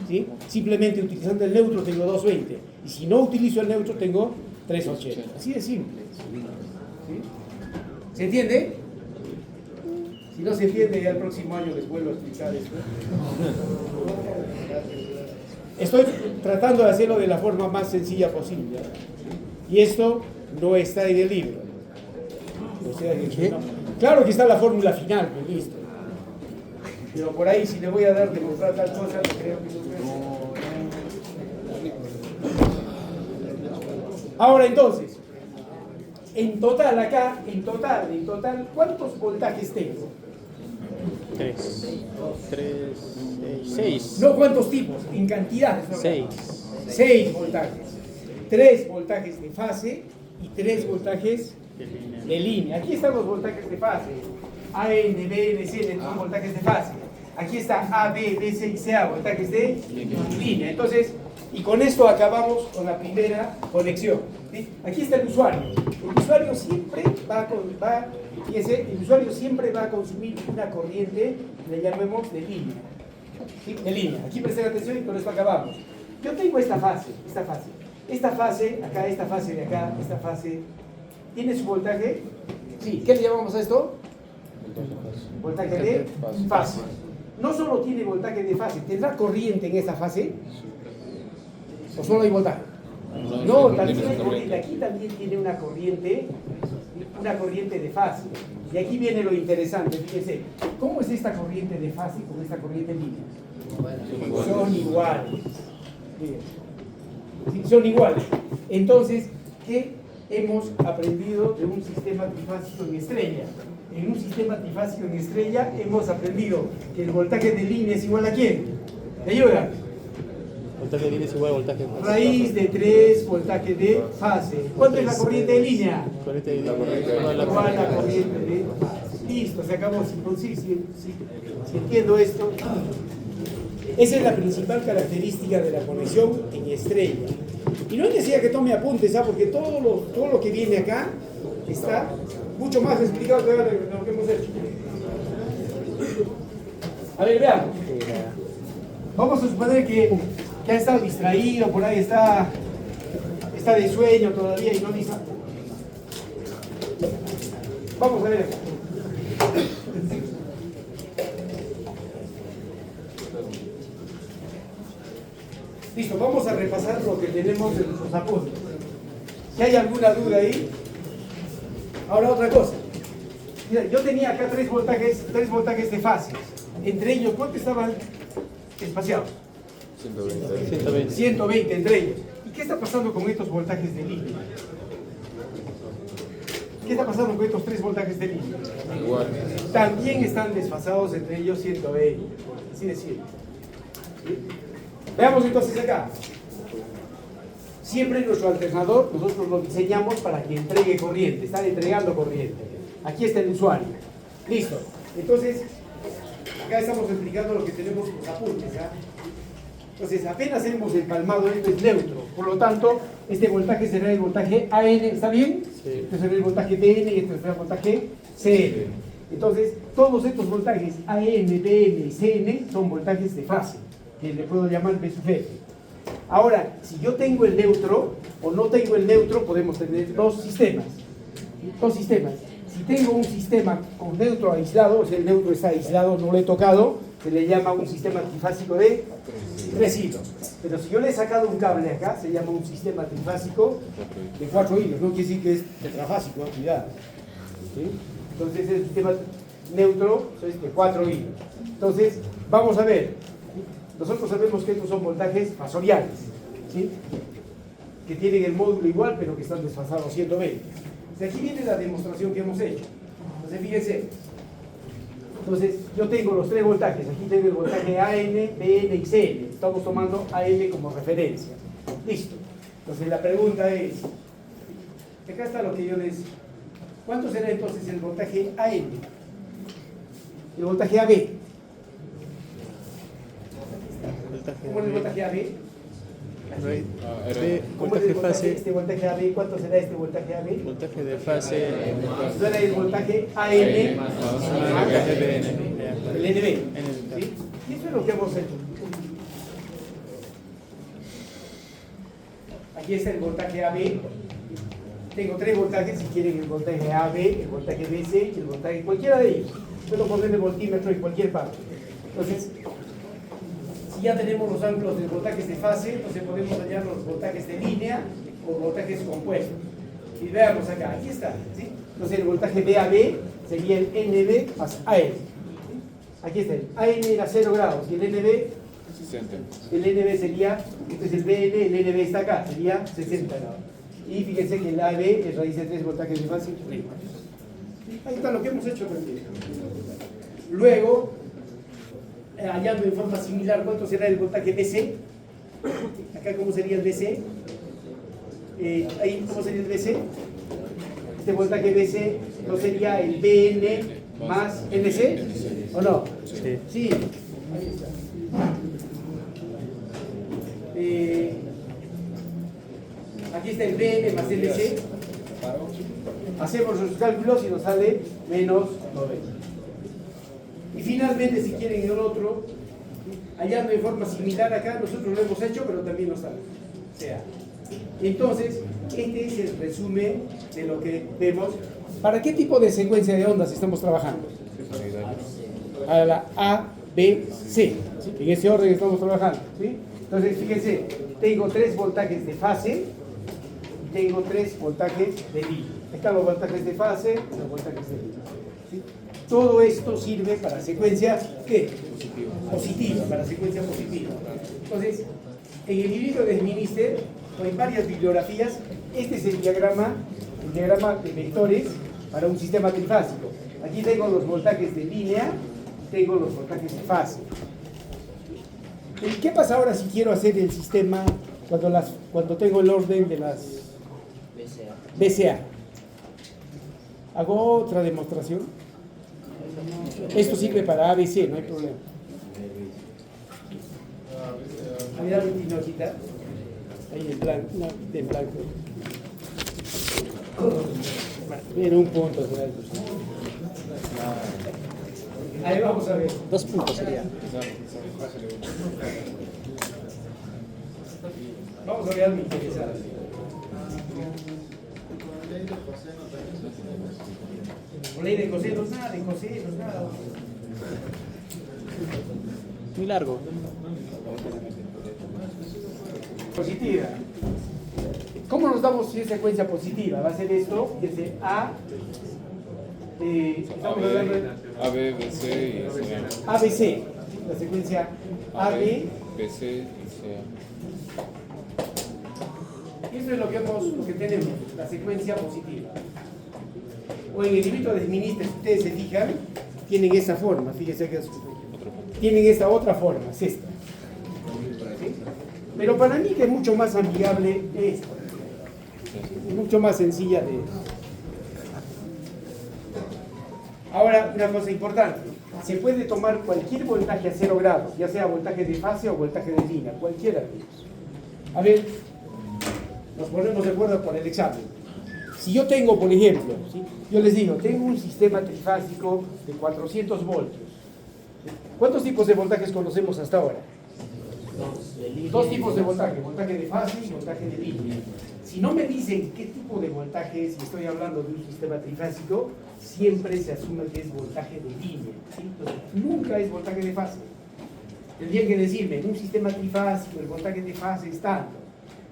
¿Sí? Simplemente utilizando el neutro tengo 220 y si no utilizo el neutro tengo 380. Así de simple. ¿Sí? ¿Se entiende? Si no se entiende, ya el próximo año les vuelvo a explicar esto. Estoy tratando de hacerlo de la forma más sencilla posible. Y esto no está en el libro. O sea que, no. Claro que está la fórmula final, pues listo. Pero por ahí, si le voy a dar de mostrar tal cosa, creo que no. Ahora entonces, en total acá, en total, ¿cuántos voltajes tengo? 6. No, ¿cuántos tipos? En cantidades. 6 voltajes. 3 voltajes de fase y 3 voltajes de línea. Aquí están los voltajes de fase. AN, BN, CN son voltajes de fase. Aquí está A, B, DC y CA, voltajes de línea. Entonces, y con esto acabamos con la primera conexión. ¿Sí? Aquí está el usuario. El usuario siempre el usuario siempre va a consumir una corriente, le llamemos de línea. ¿Sí? De línea. Aquí presten atención y con esto acabamos. Yo tengo esta fase. Esta fase, acá, esta fase de acá, esta fase, ¿tiene su voltaje? Sí. ¿Qué le llamamos a esto? Voltaje de fase. No solo tiene voltaje de fase, ¿tendrá corriente en esta fase? ¿O solo hay voltaje? No, también hay corriente. Aquí también tiene una corriente de fase. Y aquí viene lo interesante, fíjense, ¿cómo es esta corriente de fase con esta corriente en línea? Son iguales. Sí, son iguales. Entonces, ¿qué hemos aprendido de un sistema trifásico en estrella? En un sistema trifásico en estrella hemos aprendido que el voltaje de línea es igual a ¿quién? ¿Me ayuda? Voltaje de línea es igual a voltaje de fase. Raíz de 3 voltaje de fase. ¿Cuánto es la corriente de línea? Igual a la corriente de fase. Listo, se acabó. Si entiendo esto. Esa es la principal característica de la conexión en estrella. Y no decía que tome apuntes, ¿sabes? Porque todo lo que viene acá está mucho más explicado que lo que hemos hecho. A ver, veamos. Vamos a suponer que ha estado distraído, por ahí está de sueño todavía y no dice. Vamos a ver acá. Listo, vamos a repasar lo que tenemos en nuestros apuntes. Si hay alguna duda ahí. Ahora otra cosa. Mira, yo tenía acá 3 voltajes de fase. Entre ellos, ¿cuántos estaban espaciados? 120 entre ellos. ¿Y qué está pasando con estos voltajes de línea? ¿Qué está pasando con estos 3 voltajes de línea? Igual. También están desfasados entre ellos 120. Así de simple. ¿Sí? Veamos entonces acá. Siempre nuestro alternador, nosotros lo diseñamos para que entregue corriente. Están entregando corriente. Aquí está el usuario. Listo. Entonces, acá estamos explicando lo que tenemos en los apuntes. ¿Ya? Entonces, apenas hemos empalmado, esto es neutro. Por lo tanto, este voltaje será el voltaje AN. ¿Está bien? Sí. Este será el voltaje DN y este será el voltaje CN. Entonces, todos estos voltajes AN, BN y CN son voltajes de fase, que le puedo llamar B sub F. Ahora, si yo tengo el neutro o no tengo el neutro, podemos tener dos sistemas. Si tengo un sistema con neutro aislado, o sea, el neutro está aislado, no lo he tocado, se le llama un sistema trifásico de 3 hilos. Pero si yo le he sacado un cable acá, se llama un sistema trifásico de 4 hilos. No quiere decir que es tetrafásico, cuidado. ¿Sí? Entonces, el sistema neutro es de 4 hilos. Entonces, vamos a ver. Nosotros sabemos que estos son voltajes fasoriales, ¿sí? Que tienen el módulo igual, pero que están desfasados 120. De aquí viene la demostración que hemos hecho. Entonces, fíjense. Entonces, yo tengo los 3 voltajes. Aquí tengo el voltaje AN, BN y CN. Estamos tomando AM como referencia. Listo. Entonces, la pregunta es, acá está lo que yo les... ¿Cuánto será entonces el voltaje AM? El voltaje AB. ¿Cómo es el voltaje AB? Raíz R. B, ¿Cómo es el voltaje fase, este voltaje AB? ¿Cuánto será este voltaje AB? voltaje de fase Será el voltaje AM más voltaje BN. el NB. ¿Sí? Y eso es lo que hemos hecho. Aquí está el voltaje AB. Tengo tres voltajes, si quieren el voltaje AB, el voltaje BC y el voltaje cualquiera de ellos. Puedo poner el voltímetro en cualquier parte. Entonces, si ya tenemos los ángulos de voltajes de fase, entonces podemos hallar los voltajes de línea o voltajes compuestos. Y veamos acá, aquí está. ¿Sí? Entonces el voltaje BAB sería el NB más AN. Aquí está, el AN era 0 grados y el NB, 60. el NB sería, entonces el BN, el NB está acá, sería 60 grados. Y fíjense que el AB es raíz de 3 voltajes de fase. Ahí está lo que hemos hecho también. Luego, hallando en forma similar cuánto será el voltaje BC. Acá, ¿cómo sería el BC? Ahí, ¿cómo sería el BC? Este voltaje BC no sería el BN más NC, ¿o no? Sí. Sí, ahí está. Aquí está el BN más NC. Hacemos los cálculos y nos sale menos 90. Y finalmente, si quieren el otro, hallando en forma similar acá, nosotros lo hemos hecho, pero también nos sale. O sea, entonces, este es el resumen de lo que vemos. ¿Para qué tipo de secuencia de ondas estamos trabajando? Para la A, B, C. ¿Sí? En ese orden estamos trabajando. ¿Sí? Entonces, fíjense, tengo 3 voltajes de fase y tengo 3 voltajes de línea. Están los voltajes de fase y los voltajes de línea. ¿Sí? Todo esto sirve para secuencia, ¿qué? Positiva, para secuencia positiva. Entonces, en el librito de Minister, o en varias bibliografías, este es el diagrama de vectores para un sistema trifásico. Aquí tengo los voltajes de línea y tengo los voltajes de fase. ¿Y qué pasa ahora si quiero hacer el sistema cuando tengo el orden de las BCA? ¿Hago otra demostración? Esto sirve para ABC, no hay problema. A ver, dame una hojita. Ahí en blanco, no, en blanco. Mira, un punto. Ahí vamos a ver. 2 puntos sería. Vamos a ver algo interesante. Ley de cosenos, nada de cosenos, nada. Muy largo. Positiva. ¿Cómo nos damos si es secuencia positiva? Va a ser esto, que es de A, estamos hablando de A, B, B, C y C. ABC, la secuencia AB. B, C y C. Eso es lo que tenemos, la secuencia positiva. O en el librito de Minister, si ustedes se fijan, tienen esta forma, fíjense que tienen esta otra forma, es esta. ¿Sí? Pero para mí que es mucho más amigable esta, mucho más sencilla de... Ahora, una cosa importante, se puede tomar cualquier voltaje a 0 grados, ya sea voltaje de fase o voltaje de línea, cualquiera de ellos. A ver, nos ponemos de acuerdo por el examen. Si yo tengo, por ejemplo, ¿sí? Yo les digo, tengo un sistema trifásico de 400 voltios. ¿Cuántos tipos de voltajes conocemos hasta ahora? 2 tipos de voltaje, voltaje de fase y voltaje de línea. Si no me dicen qué tipo de voltaje es, y estoy hablando de un sistema trifásico, siempre se asume que es voltaje de línea. ¿Sí? Entonces, nunca es voltaje de fase. Tendrían que decirme, en un sistema trifásico el voltaje de fase es tanto.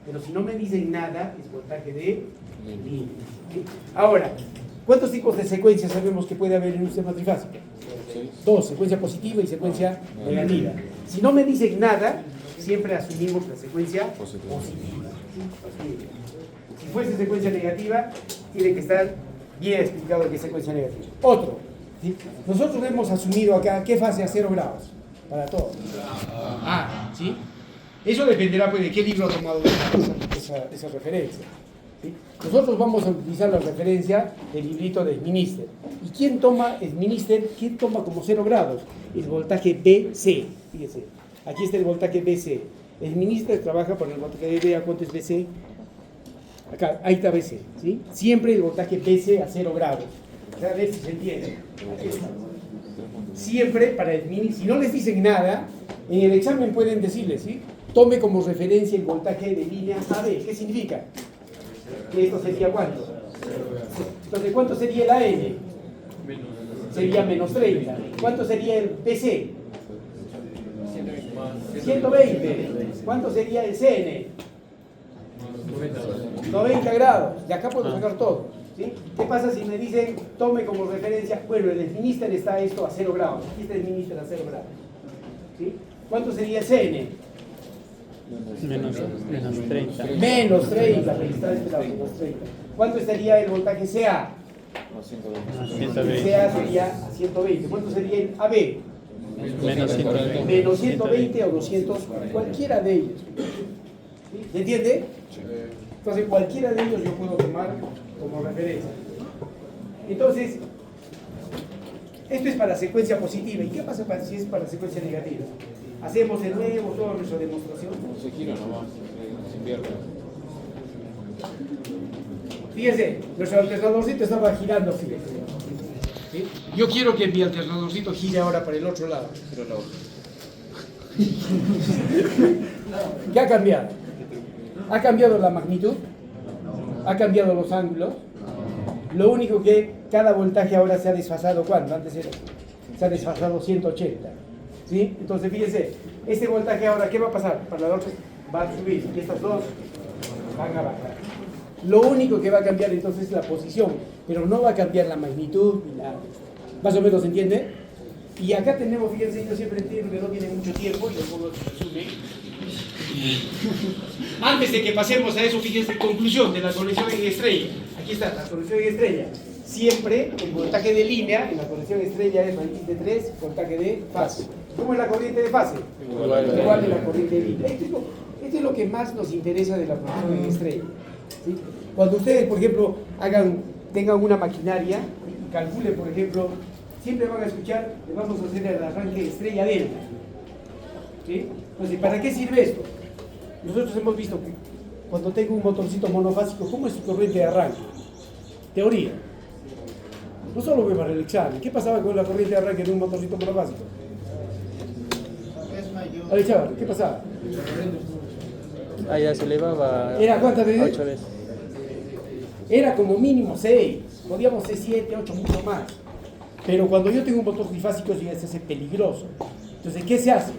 Pero si no me dicen nada, es voltaje de línea. ¿Sí? Ahora, ¿cuántos tipos de secuencias sabemos que puede haber en un sistema trifásico? 2, secuencia positiva y secuencia negativa. Si no me dicen nada, siempre asumimos la secuencia positiva. Si fuese secuencia negativa, tiene que estar bien explicado qué es secuencia negativa. Otro, ¿sí? Nosotros hemos asumido acá, ¿qué fase a 0 grados? Para todo. ¿Sí? Eso dependerá pues, de qué libro ha tomado esa referencia. ¿Sí? Nosotros vamos a utilizar la referencia del librito de Minister. ¿Y quién toma el Minister? ¿Quién toma como 0 grados? El voltaje BC. Fíjense, aquí está el voltaje BC. El ministro trabaja por el voltaje de B. ¿A cuánto es BC? Acá, ahí está BC, ¿sí? Siempre el voltaje BC a 0 grados. A ver si se entiende. Aquí está. Siempre para el mini, si no les dicen nada, en el examen pueden decirles, ¿sí? Tome como referencia el voltaje de línea AB. ¿Qué significa? Que esto sería ¿cuánto? Entonces, ¿cuánto sería el AM? Sería menos 30. ¿Cuánto sería el PC? 120. ¿Cuánto sería el CN? 90 grados. Y acá puedo sacar todo. ¿Sí? ¿Qué pasa si me dicen, tome como referencia, bueno, en el Minister está esto a 0 grados, aquí está el Minister a 0 grados. ¿Sí? ¿Cuánto sería el CN? Menos 30. Menos 30, menos 30. ¿Cuánto estaría el voltaje CA? 120. CA sería a 120. ¿Cuánto sería el AB? Menos 120. Menos 120 o 200, cualquiera de ellos. ¿Sí? ¿Se entiende? Entonces, cualquiera de ellos yo puedo tomar como referencia. Entonces, esto es para secuencia positiva. ¿Y qué pasa si es para secuencia negativa? Hacemos de nuevo toda nuestra demostración. Se gira nomás, se invierte. Fíjense, nuestro alternadorcito estaba girando, fíjense. ¿Sí? Yo quiero que mi alternadorcito gire ahora para el otro lado. Pero la otra. ¿Qué ha cambiado? ¿Ha cambiado la magnitud? ¿Ha cambiado los ángulos? Lo único que cada voltaje ahora se ha desfasado, ¿cuánto? Antes era, se ha desfasado 180. ¿Sí? Entonces fíjense, este voltaje ahora, ¿qué va a pasar? Para la otra va a subir y estas dos van a bajar. Lo único que va a cambiar entonces es la posición, pero no va a cambiar la magnitud ni nada. ¿Más o menos se entiende? Y acá tenemos, fíjense, yo siempre entiendo que no tiene mucho tiempo y lo pongo en resumen. Antes de que pasemos a eso, fíjense, conclusión de la conexión en estrella. Aquí está, la conexión en estrella. Siempre el voltaje de línea en la conexión estrella es raíz de 3, voltaje de fase. ¿Cómo es la corriente de fase? Igual de la corriente de línea. Esto es lo que más nos interesa de la conexión en estrella. ¿Sí? Cuando ustedes, por ejemplo, tengan una maquinaria y calculen, por ejemplo, siempre van a escuchar, le vamos a hacer el arranque estrella delta. ¿Sí? Entonces, ¿para qué sirve esto? Nosotros hemos visto que cuando tengo un motorcito monofásico, ¿cómo es su corriente de arranque? Teoría. No solo fue para el examen. ¿Qué pasaba con la corriente de arranque de un motorcito monofásico? A ver, chaval, ¿qué pasaba? Ah, ya se elevaba. ¿Era cuántas veces? 8 veces. Era como mínimo 6. Podíamos ser 7, 8, mucho más. Pero cuando yo tengo un motor trifásico, ya se hace peligroso. Entonces, ¿qué se hace?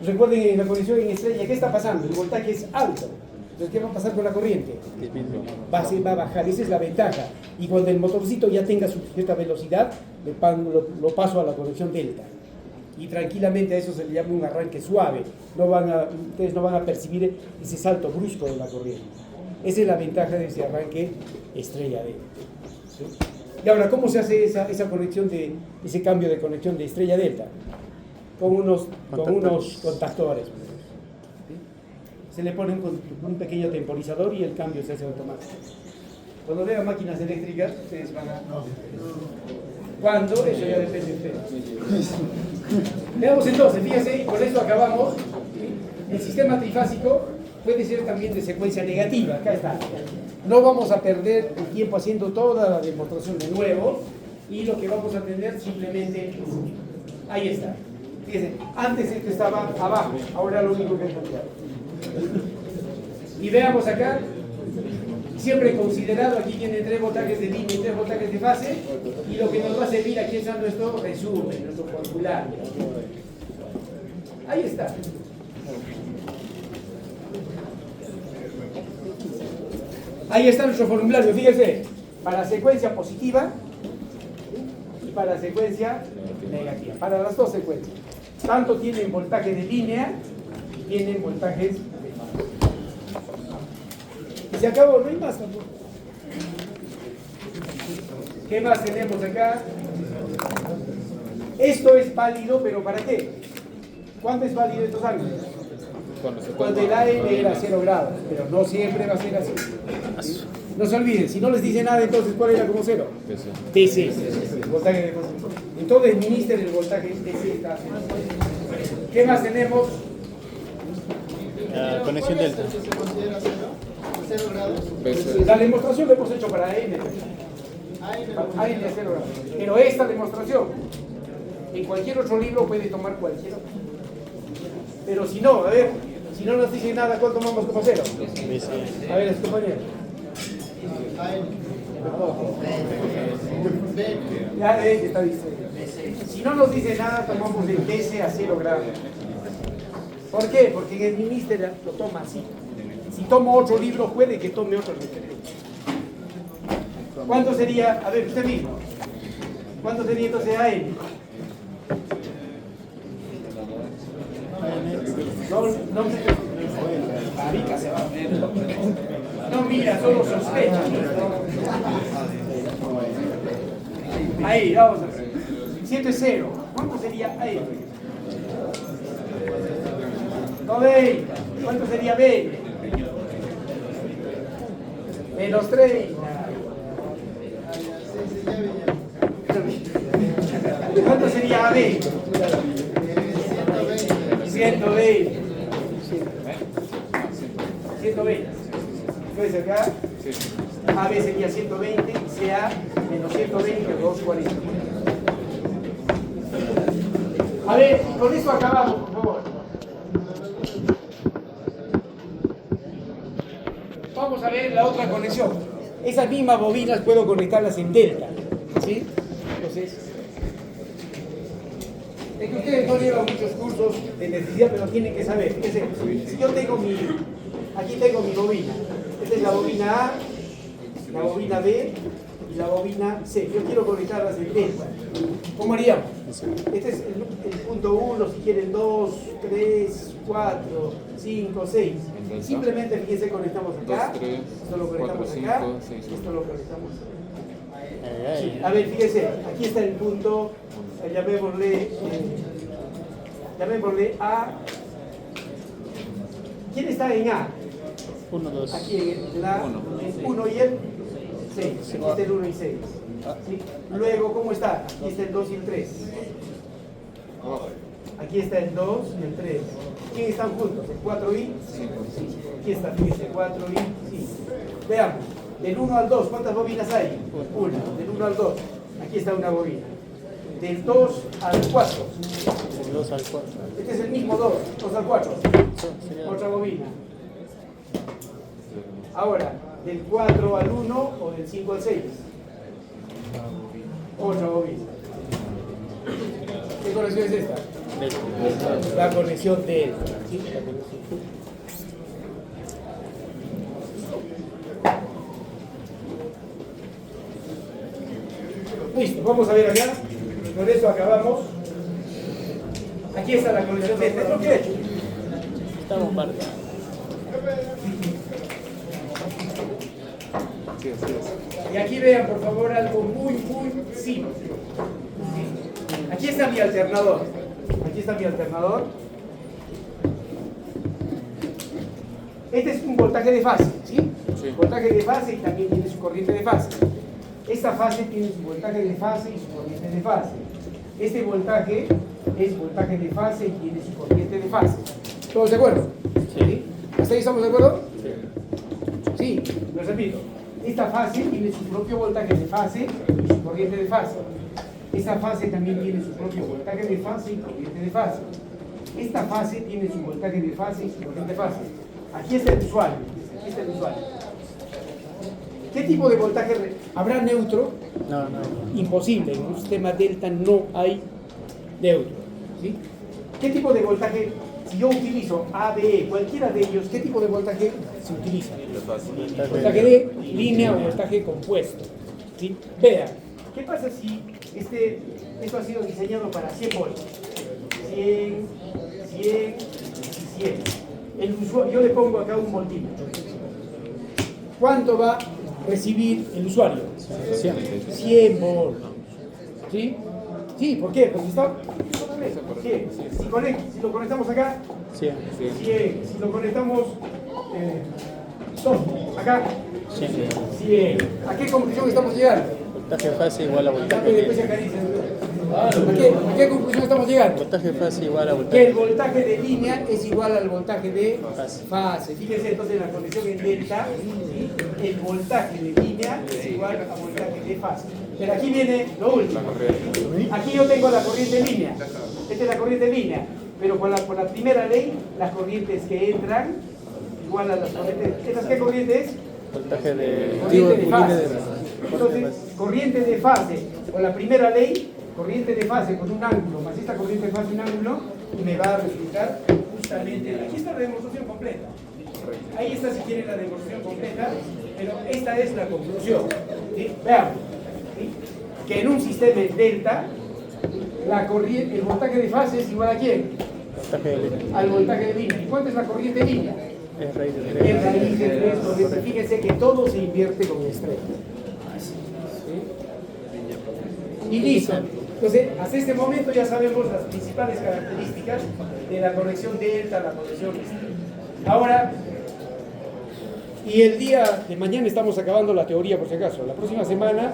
Recuerden en la conexión en estrella, ¿qué está pasando? El voltaje es alto. Entonces, ¿qué va a pasar con la corriente? Va a bajar, esa es la ventaja. Y cuando el motorcito ya tenga su cierta velocidad, lo paso a la conexión delta. Y tranquilamente a eso se le llama un arranque suave. Ustedes no van a percibir ese salto brusco de la corriente. Esa es la ventaja de ese arranque estrella delta. ¿Sí? Y ahora, ¿cómo se hace esa conexión ese cambio de conexión de estrella delta? Con unos contactores. ¿Sí? Se le pone un pequeño temporizador y el cambio se hace automático. Cuando vean máquinas eléctricas, ustedes van a... ¿Cuándo? Eso ya depende de ustedes. Veamos entonces, fíjense, y con esto acabamos. ¿Sí? El sistema trifásico puede ser también de secuencia negativa. Acá está. No vamos a perder el tiempo haciendo toda la demostración de nuevo, y lo que vamos a tener simplemente, ahí está. Fíjense, antes esto estaba abajo, ahora lo único que ha cambiado. Y veamos acá, siempre considerado, aquí tiene 3 voltajes de línea y 3 voltajes de fase, y lo que nos va a servir aquí es nuestro resumen, nuestro formulario. Ahí está. Ahí está nuestro formulario, fíjense, para secuencia positiva y para secuencia negativa, para las dos secuencias. Tanto tienen voltaje de línea y tienen voltajes de fase. Y se acabó, no hay más tampoco. ¿Qué más tenemos acá? Esto es válido, pero ¿para qué? ¿Cuándo es válido estos ángulos? Cuando el AM era 0 grados, pero no siempre va a ser así. ¿Sí? No se olviden, si no les dice nada, entonces ¿cuál era como 0? DC. El voltaje de consumo. Entonces, minister el voltaje DC está. ¿Qué más tenemos? Conexión delta. BC. La demostración la hemos hecho para N. Para N de 0 grados. Pero esta demostración, en cualquier otro libro puede tomar cualquier otro. Pero si no, a ver, si no nos dice nada, ¿cuál tomamos como 0? A ver, compañeros. Ya está diciendo. Si no nos dice nada, tomamos el BC a 0 grados. ¿Por qué? Porque en el Minister lo toma así. Si tomo otro libro, puede que tome otro referente. ¿Cuánto sería? A ver, usted mismo. ¿Cuánto sería entonces AM? Marica se va. No mira, solo sospecha. Ahí, vamos a ver. 7 es 0. ¿Cuánto sería AM? No ve. ¿Cuánto sería B? Menos 30. ¿Cuánto sería AB? 120. 120. Entonces acá AB sería 120 y CA menos 120, 240. A ver, con esto acabamos, por favor. Vamos a ver la otra conexión. Esas mismas bobinas puedo conectarlas en delta. ¿Sí? Entonces, es que ustedes no llevan muchos cursos de electricidad, pero tienen que saber. Fíjense, si yo tengo aquí tengo mi bobina. Esta es la bobina A, la bobina B y la bobina C. Yo quiero conectarlas en delta. ¿Cómo haríamos? Este es el punto 1, si quieren 2, 3, 4, 5, 6. Simplemente fíjense, conectamos acá, 2, 3, esto lo conectamos 4, acá, 5, 6. esto lo conectamos acá. Sí, a ver, fíjense, aquí está el punto, llamémosle A. ¿Quién está en A? 1, 2. Aquí en la 1 y el 6. Aquí está el 1 y 6. ¿Sí? Luego, ¿cómo está? Aquí está el 2 y el 3. Aquí está el 2 y el 3. ¿Quién están juntos? El 4 y 5. Aquí está, fíjense, 4 y 5. Veamos, del 1 al 2, ¿cuántas bobinas hay? Una. Del 1 al 2, aquí está una bobina. Del 2 al 4. Del 2 al 4. Este es el mismo 2 al 4. Otra bobina. Ahora, del 4 al 1 o del 5 al 6. Otra bobina. ¿Qué conexión es esta? La conexión de ¿sí? La conexión. Listo, vamos a ver acá. Con eso acabamos. Aquí está la conexión de este. ¿Es lo que he hecho? Estamos parte. Sí, así es. Y aquí vean, por favor, algo muy simple. Aquí está mi alternador. Aquí está mi alternador. Este es un voltaje de fase, ¿sí? Sí. Voltaje de fase y también tiene su corriente de fase. Esta fase tiene su voltaje de fase y su corriente de fase. Este voltaje es voltaje de fase y tiene su corriente de fase. ¿Todos de acuerdo? Sí. ¿Hasta ahí estamos de acuerdo? Sí, lo repito. Esta fase tiene su propio voltaje de fase y su corriente de fase. Esta fase también tiene su propio voltaje de fase y corriente de fase. Esta fase tiene su voltaje de fase y su corriente de fase. Aquí está el usuario. Aquí está el usuario. ¿Qué tipo de voltaje habrá neutro? No. Imposible. En un sistema delta no hay neutro. ¿Sí? ¿Qué tipo de voltaje? Si yo utilizo ABE, cualquiera de ellos, ¿qué tipo de voltaje se utiliza? Voltaje de línea o voltaje compuesto. ¿Sí? Vean, ¿qué pasa si esto ha sido diseñado para 100 volts? 100 y 100. El usuario, yo le pongo acá un voltímetro. ¿Cuánto va a recibir el usuario? 100 volts. ¿Sí? Sí, ¿por qué? Porque está... 100. Si lo conectamos acá, 100. 100. Si lo conectamos acá, 100. ¿A qué conclusión estamos llegando? Voltaje de fase igual a voltaje Después de... se acaricia. ¿A qué conclusión estamos llegando? Voltaje fase igual a Que voltaje. el voltaje de línea es igual al voltaje de fase. Fíjense entonces en la condición en delta, ¿sí? El voltaje de línea es igual a voltaje de fase. Pero aquí viene lo último. Aquí yo tengo la corriente en línea. Esta es la corriente en línea. Pero por la primera ley, las corrientes que entran igual a las corrientes. ¿Estas qué corriente es? Voltaje de. Corriente de fase. Entonces, corriente de fase, con la primera ley, corriente de fase con un ángulo, más esta corriente de fase un ángulo, me va a resultar justamente, aquí está la demostración completa. Ahí está si quieren la demostración completa, pero esta es la conclusión. ¿Sí? Veamos, ¿sí? Que en un sistema en delta, el voltaje de fase es igual a quién? Voltaje de línea. Al voltaje de línea. ¿Y cuánto es la corriente de línea? Es raíz de Es 3. raíz de 3 corrientes. Fíjense que todo se invierte con estrella. ¿Sí? Y listo. Entonces, hasta este momento ya sabemos las principales características de la conexión delta, la conexión estrella. Ahora, y el día de mañana estamos acabando la teoría por si acaso. La próxima semana,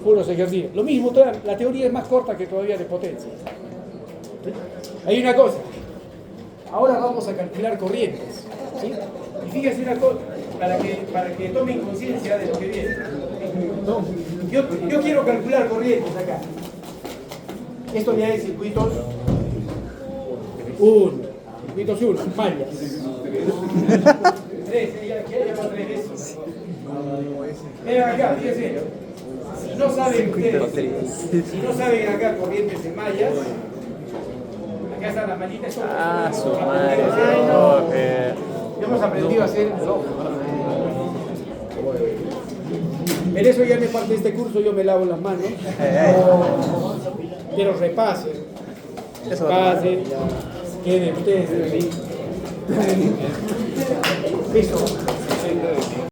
puros ejercicios. Lo mismo, la teoría es más corta que todavía de potencia. Hay una cosa. Ahora vamos a calcular corrientes. ¿Sí? Y fíjense una cosa, para que tomen conciencia de lo que viene. Yo quiero calcular corrientes acá. Esto ya es circuitos 1, circuitos 1, mallas. 3, ya llevo 3 veces. Vean acá, fíjense. Si no saben ustedes, si no saben acá corrientes en mallas, acá están las mallitas. Ah, su madre. Ya hemos aprendido a hacer. En eso ya me parte este curso, yo me lavo las manos. Pero repasen. Repasen. Queden ustedes. ¿Sí? Listo.